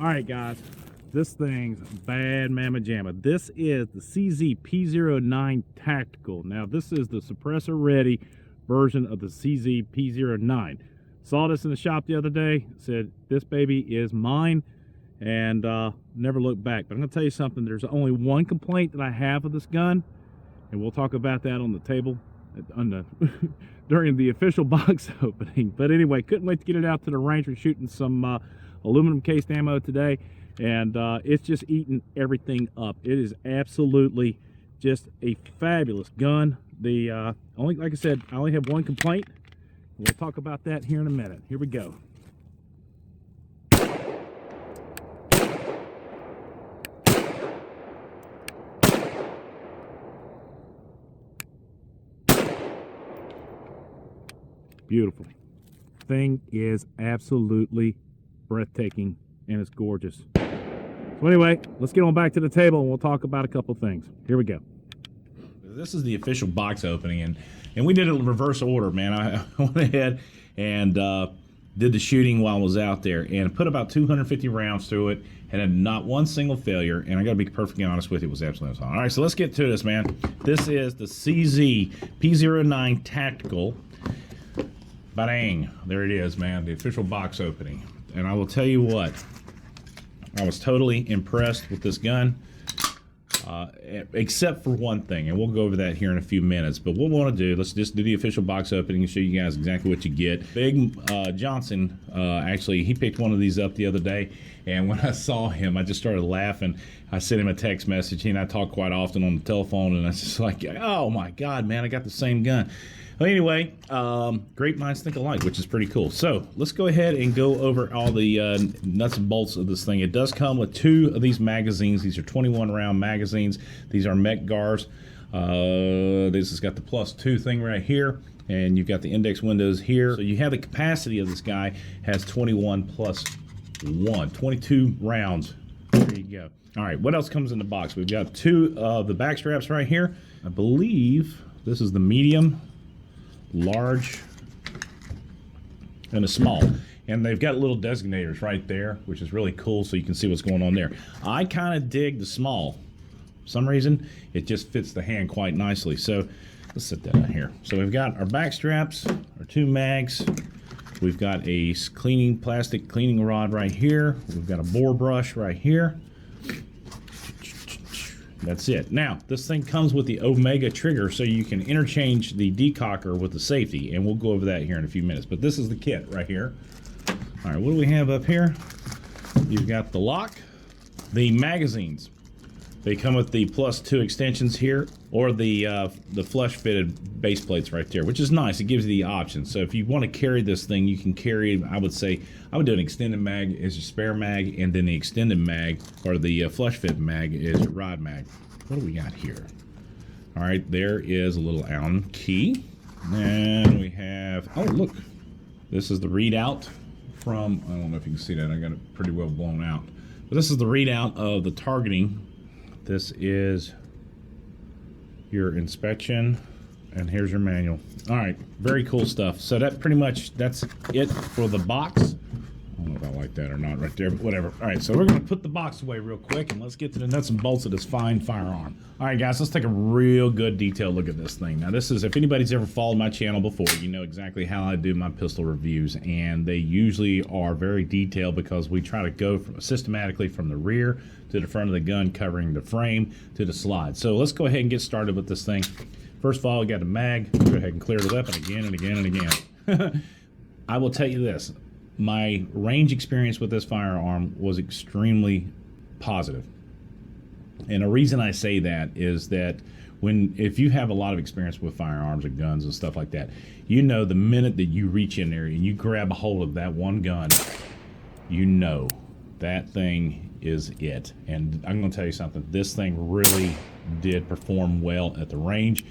All right, guys, this thing's bad mamma jamma. This is the CZ P-09 Tactical. Now, this is the suppressor-ready version of the CZ P-09. Saw this in the shop the other day, said, this baby is mine, and never looked back. But I'm going to tell you something. There's only one complaint that I have of this gun, and we'll talk about that on the table on the during the official box opening. But anyway, couldn't wait to get it out to the range. We're shooting some aluminum cased ammo today, and it's just eating everything up. It is absolutely just a fabulous gun. The only, like I said, I only have one complaint. We'll talk about that here in a minute. Here we go. Beautiful. Thing is absolutely breathtaking, and it's gorgeous. So anyway, let's get on back to the table and we'll talk about a couple things. Here we go. This is the official box opening, and we did it in reverse order, man. I went ahead and did the shooting while I was out there and put about 250 rounds through it and had not one single failure, and I gotta be perfectly honest with you, it was absolutely awesome. All right, so let's get to this, man. This is the CZ P-09 Tactical. Bang, there it is, man, the official box opening. And I will tell you what, I was totally impressed with this gun, except for one thing, and we'll go over that here in a few minutes. But what we want to do, let's just do the official box opening and show you guys exactly what you get. Big Johnson, actually, he picked one of these up the other day, and when I saw him, I just started laughing. I sent him a text message. He and I talk quite often on the telephone, and I was just like, oh my God, man, I got the same gun. Well, anyway, great minds think alike, which is pretty cool. So let's go ahead and go over all the nuts and bolts of this thing. It does come with two of these magazines. These are 21 round magazines. These are Mech Gars. This has got the +2 thing right here, and you've got the index windows here. So you have the capacity of this guy has 21 + 1, 22 rounds. There you go. All right, what else comes in the box? We've got two of the back straps right here. I believe this is the medium, large, and a small, and they've got little designators right there, which is really cool, so you can see what's going on there. I kind of dig the small. For some reason it just fits the hand quite nicely. So let's set that out here. So we've got our back straps, our two mags, we've got a plastic cleaning rod right here, we've got a bore brush right here. That's it. Now, this thing comes with the Omega trigger, so you can interchange the decocker with the safety, and we'll go over that here in a few minutes. But this is the kit right here. All right, what do we have up here? You've got the lock, the magazines. They come with the +2 extensions here, or the flush-fitted base plates right there, which is nice. It gives you the option. So if you want to carry this thing, you can carry it. I would say I would do an extended mag as your spare mag, and then the extended mag, or the flush-fit mag, is your rod mag. What do we got here? All right, there is a little Allen key. And we have, oh look, this is the readout from, I don't know if you can see that, I got it pretty well blown out. But this is the readout of the targeting. This is your inspection, and here's your manual. All right, very cool stuff. So that pretty much, that's it for the box. I don't know if I like that or not right there, but whatever. All right, so we're gonna put the box away real quick, and let's get to the nuts and bolts of this fine firearm. All right, guys, let's take a real good detailed look at this thing. Now, this is, if anybody's ever followed my channel before, you know exactly how I do my pistol reviews, and they usually are very detailed because we try to go systematically from the rear to the front of the gun, covering the frame to the slide. So let's go ahead and get started with this thing. First of all, we got a mag. Go ahead and clear the weapon again and again and again. I will tell you this. My range experience with this firearm was extremely positive. And the reason I say that is that if you have a lot of experience with firearms and guns and stuff like that, you know the minute that you reach in there and you grab a hold of that one gun, you know that thing is it. And I'm going to tell you something, this thing really did perform well at the range.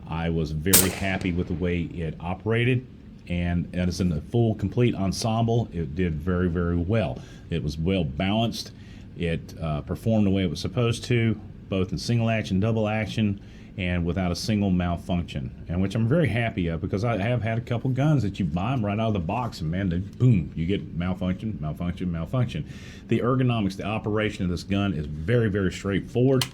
I was very happy with the way it operated, and as in the full complete ensemble, it did very, very well. It was well balanced. It performed the way it was supposed to, both in single action, double action, and without a single malfunction, and which I'm very happy of, because I have had a couple guns that you buy them right out of the box and man, they, boom, you get malfunction, malfunction, malfunction. The ergonomics, the operation of this gun is very, very straightforward,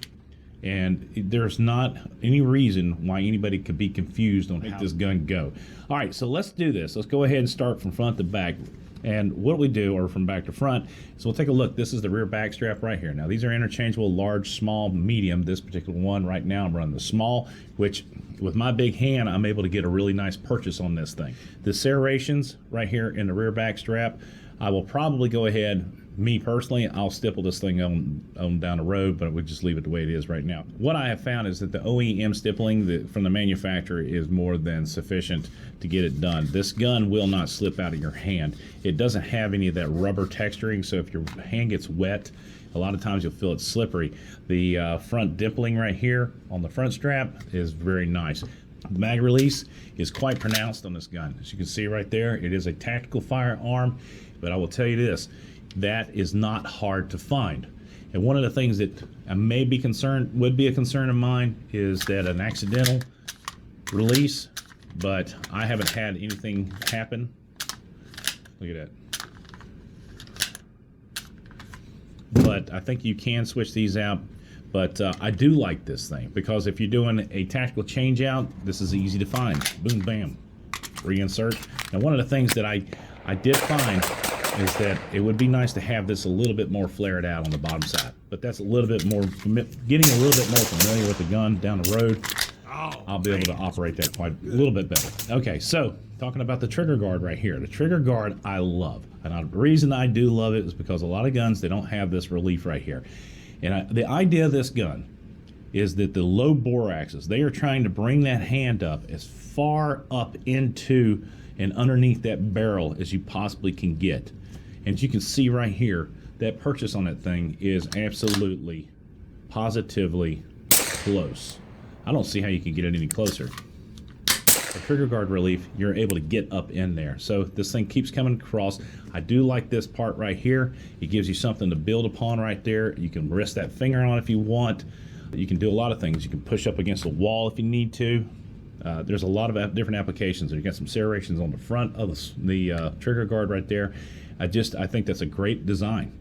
and there's not any reason why anybody could be confused on how this gun go. All right, so let's do this. Let's go ahead and start from front to back. And what we do, or from back to front, so we'll take a look. This is the rear back strap right here. Now these are interchangeable, large, small, medium. This particular one right now I'm running the small, which with my big hand I'm able to get a really nice purchase on this thing. The serrations right here in the rear back strap, I will probably go ahead, me personally, I'll stipple this thing on down the road, but we'll just leave it the way it is right now. What I have found is that the OEM stippling from the manufacturer is more than sufficient to get it done. This gun will not slip out of your hand. It doesn't have any of that rubber texturing, so if your hand gets wet, a lot of times you'll feel it slippery. The front dimpling right here on the front strap is very nice. The mag release is quite pronounced on this gun. As you can see right there, it is a tactical firearm, but I will tell you this, that is not hard to find. And one of the things that I may be concerned, would be a concern of mine, is that an accidental release, but I haven't had anything happen. Look at that. But I think you can switch these out. But I do like this thing, because if you're doing a tactical change out, this is easy to find. Boom, bam, reinsert. Now one of the things that I did find is that it would be nice to have this a little bit more flared out on the bottom side. But that's a little bit more, getting a little bit more familiar with the gun down the road, I'll be able to operate that quite a little bit better. Okay, so talking about the trigger guard right here. The trigger guard I love. And the reason I do love it is because a lot of guns, they don't have this relief right here. And the idea of this gun is that the low bore axis, they are trying to bring that hand up as far up into and underneath that barrel as you possibly can get. And as you can see right here, that purchase on that thing is absolutely, positively close. I don't see how you can get it any closer. The trigger guard relief, you're able to get up in there. So this thing keeps coming across. I do like this part right here. It gives you something to build upon right there. You can rest that finger on if you want. You can do a lot of things. You can push up against a wall if you need to. There's a lot of different applications. You got some serrations on the front of the trigger guard right there. I think that's a great design.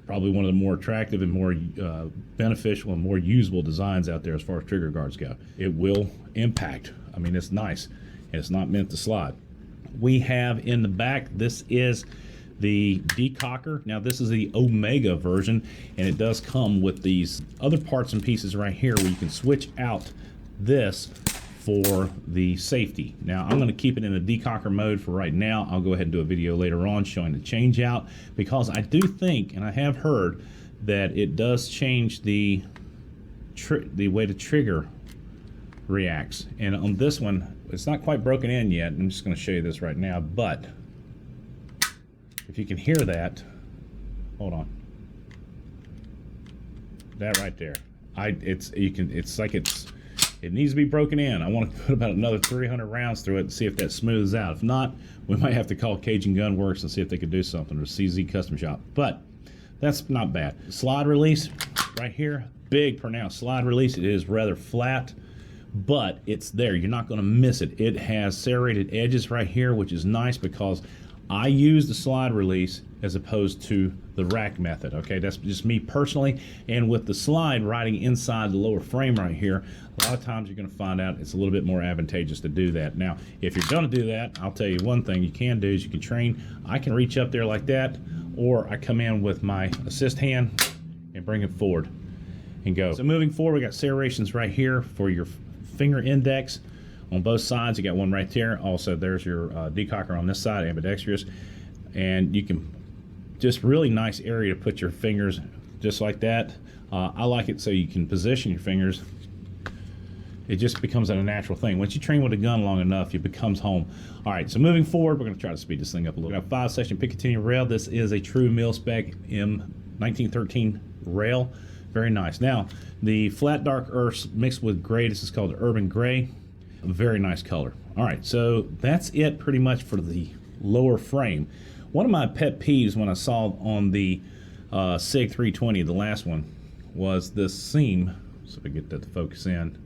Probably one of the more attractive and more beneficial and more usable designs out there as far as trigger guards go. It will impact. I mean, it's nice, and it's not meant to slide. We have in the back, this is the decocker. Now this is the Omega version, and it does come with these other parts and pieces right here where you can switch out this for the safety. Now I'm going to keep it in a decocker mode for right now. I'll go ahead and do a video later on showing the change out, because I do think, and I have heard, that it does change the way the trigger reacts. And on this one, it's not quite broken in yet. I'm just going to show you this right now, but if you can hear that, hold on, that right there, it needs to be broken in. I want to put about another 300 rounds through it and see if that smooths out. If not, we might have to call Cajun Gun Works and see if they could do something, or CZ Custom Shop. But that's not bad. Slide release right here, big pronounced slide release. It is rather flat, but it's there. You're not going to miss it. It has serrated edges right here, which is nice, because I use the slide release as opposed to the rack method. Okay, that's just me personally. And with the slide riding inside the lower frame right here, a lot of times you're going to find out it's a little bit more advantageous to do that. Now, if you're going to do that, I'll tell you one thing you can do is you can train. I can reach up there like that, or I come in with my assist hand and bring it forward and go. So moving forward, we got serrations right here for your finger index on both sides. You got one right there. Also, there's your decocker on this side, ambidextrous, and you can just really nice area to put your fingers just like that. I like it so you can position your fingers. It just becomes a natural thing. Once you train with a gun long enough, it becomes home. All right, so moving forward, we're going to try to speed this thing up a little. We got a 5-section Picatinny rail. This is a true mil-spec M1913 rail. Very nice. Now, the flat dark earth mixed with gray, this is called urban gray. A very nice color. All right, so that's it pretty much for the lower frame. One of my pet peeves when I saw on the SIG 320, the last one, was this seam. So if I get that to focus in,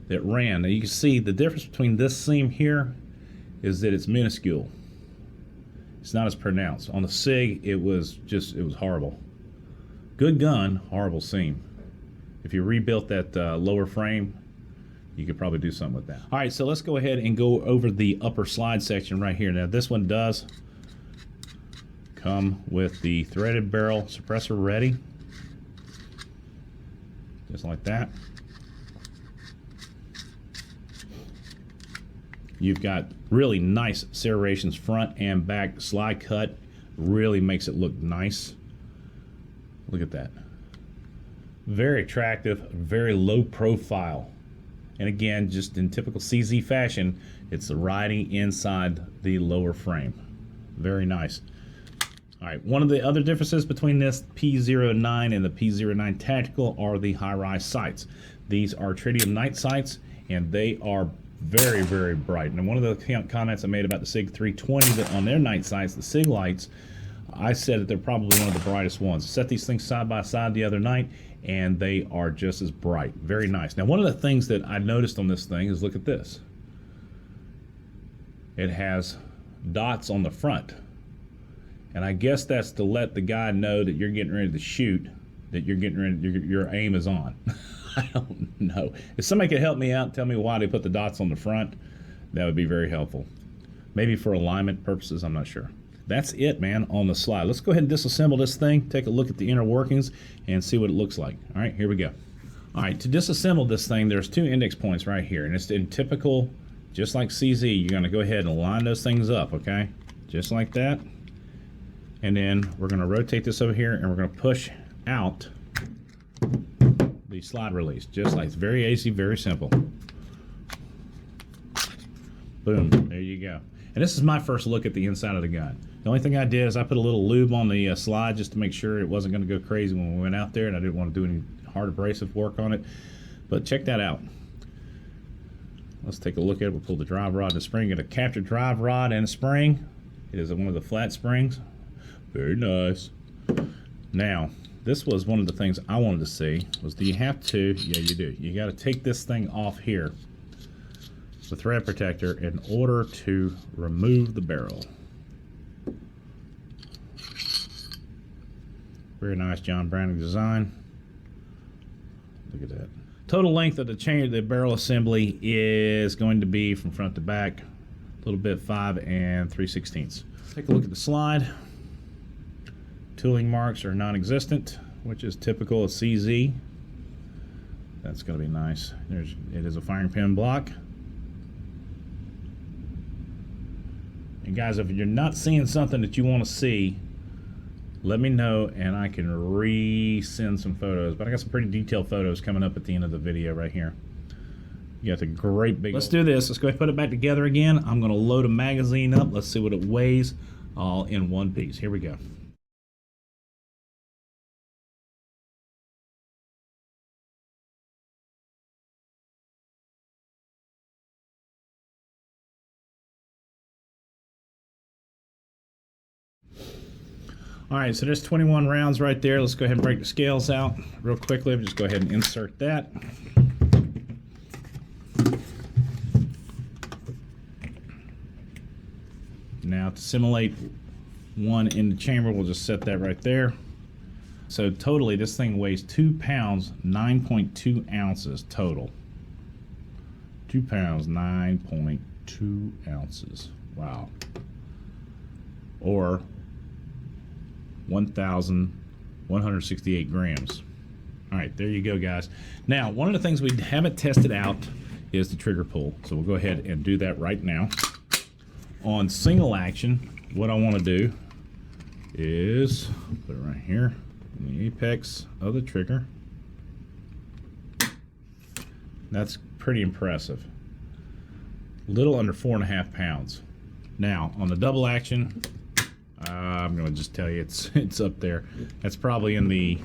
that ran. Now you can see the difference between this seam here is that it's minuscule. It's not as pronounced. On the SIG, it was horrible. Good gun, horrible seam. If you rebuilt that lower frame, you could probably do something with that. All right, so let's go ahead and go over the upper slide section right here. Now this one does come with the threaded barrel suppressor ready. Just like that. You've got really nice serrations front and back. Slide cut really makes it look nice. Look at that. Very attractive, very low profile. And again, just in typical CZ fashion, it's the riding inside the lower frame. Very nice. All right, one of the other differences between this P-09 and the P-09 Tactical are the high-rise sights. These are tritium night sights, and they are very, very bright. And one of the comments I made about the SIG 320 that on their night sights, the SIG lights, I said that they're probably one of the brightest ones. I set these things side by side the other night, and they are just as bright. Very nice. Now, one of the things that I noticed on this thing is, look at this. It has dots on the front. And I guess that's to let the guy know that you're getting ready to shoot, that you're getting ready, your aim is on. I don't know. If somebody could help me out and tell me why they put the dots on the front, that would be very helpful. Maybe for alignment purposes, I'm not sure. That's it, man, on the slide. Let's go ahead and disassemble this thing, take a look at the inner workings, and see what it looks like. All right, here we go. All right, to disassemble this thing, there's 2 index points right here, and it's in typical, just like CZ, you're gonna go ahead and line those things up, okay? Just like that. And then we're gonna rotate this over here, and we're gonna push out the slide release, just like, it's very easy, very simple. Boom, there you go. And this is my first look at the inside of the gun. The only thing I did is I put a little lube on the slide just to make sure it wasn't going to go crazy when we went out there, and I didn't want to do any hard abrasive work on it. But check that out. Let's take a look at it. We'll pull the drive rod and the spring. Get a captured drive rod and a spring. It is one of the flat springs. Very nice. Now, this was one of the things I wanted to see, was do you have to, yeah you do, you got to take this thing off here, the thread protector, in order to remove the barrel. Very nice John Browning design. Look at that. Total length of the chain, the barrel assembly, is going to be from front to back, a little bit 5 3/16. Take a look at the slide. Tooling marks are non-existent, which is typical of CZ. That's going to be nice. It is a firing pin block. And guys, if you're not seeing something that you want to see, let me know and I can resend some photos. But I got some pretty detailed photos coming up at the end of the video right here. You got the great big... Let's do this. Let's go ahead and put it back together again. I'm going to load a magazine up. Let's see what it weighs all in one piece. Here we go. All right, so there's 21 rounds right there. Let's go ahead and break the scales out real quickly. Just go ahead and insert that. Now to simulate one in the chamber, we'll just set that right there. So totally, this thing weighs 2 pounds, 9.2 ounces total. 2 pounds, 9.2 ounces. Wow. Or 1,168 grams. All right, there you go, guys. Now, one of the things we haven't tested out is the trigger pull. So we'll go ahead and do that right now. On single action, what I want to do is put it right here in the apex of the trigger. That's pretty impressive. Little under 4.5 pounds. Now, on the double action, I'm going to just tell you it's up there. That's probably in the,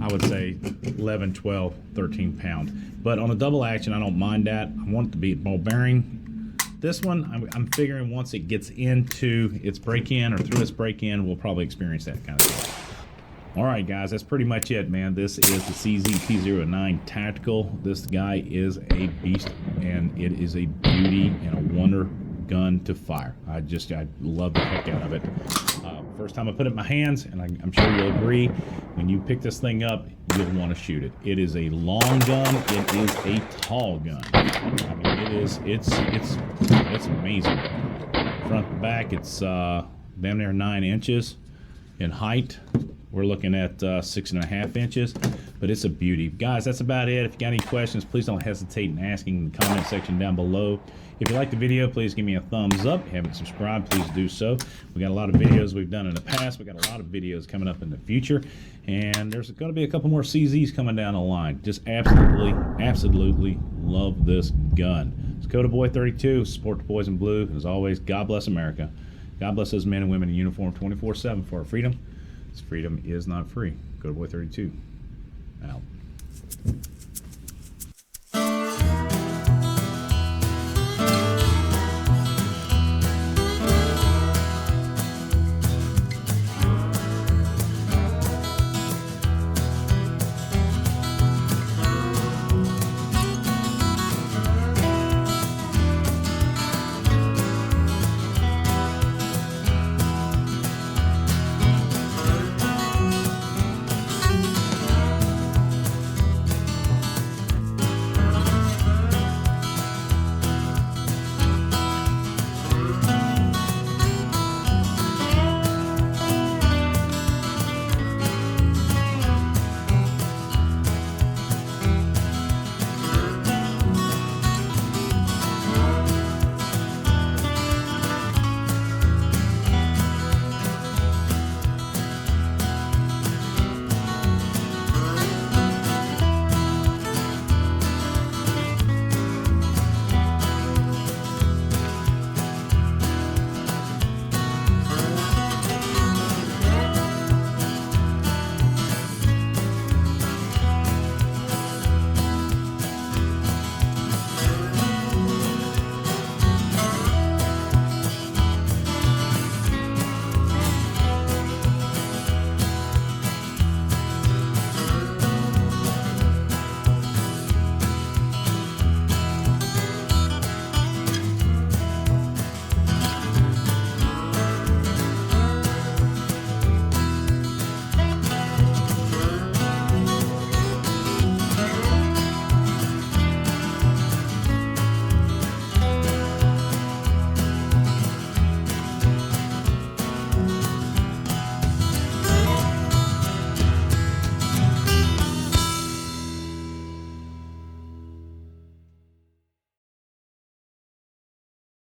I would say, 11, 12, 13 pound. But on a double action, I don't mind that. I want it to be ball bearing. This one, I'm figuring once it gets into its break-in or through its break-in, we'll probably experience that kind of stuff. All right, guys, that's pretty much it, man. This is the CZ P-09 Tactical. This guy is a beast, and it is a beauty and a wonder gun to fire. I love the heck out of it. First time I put it in my hands, and I'm sure you'll agree, when you pick this thing up, you'll want to shoot it. It is a long gun. It is a tall gun. I mean, it's amazing. Front to back, it's damn near 9 inches in height. We're looking at 6.5 inches, but it's a beauty. Guys, that's about it. If you got any questions, please don't hesitate in asking in the comment section down below. If you like the video, please give me a thumbs up. If you haven't subscribed, please do so. We got a lot of videos we've done in the past. We got a lot of videos coming up in the future, and there's going to be a couple more CZs coming down the line. Just absolutely love this gun. It's Coda Boy 32. Support the boys in blue. As always, God bless America. God bless those men and women in uniform 24/7 for our freedom. This freedom is not free. Coda Boy 32 out.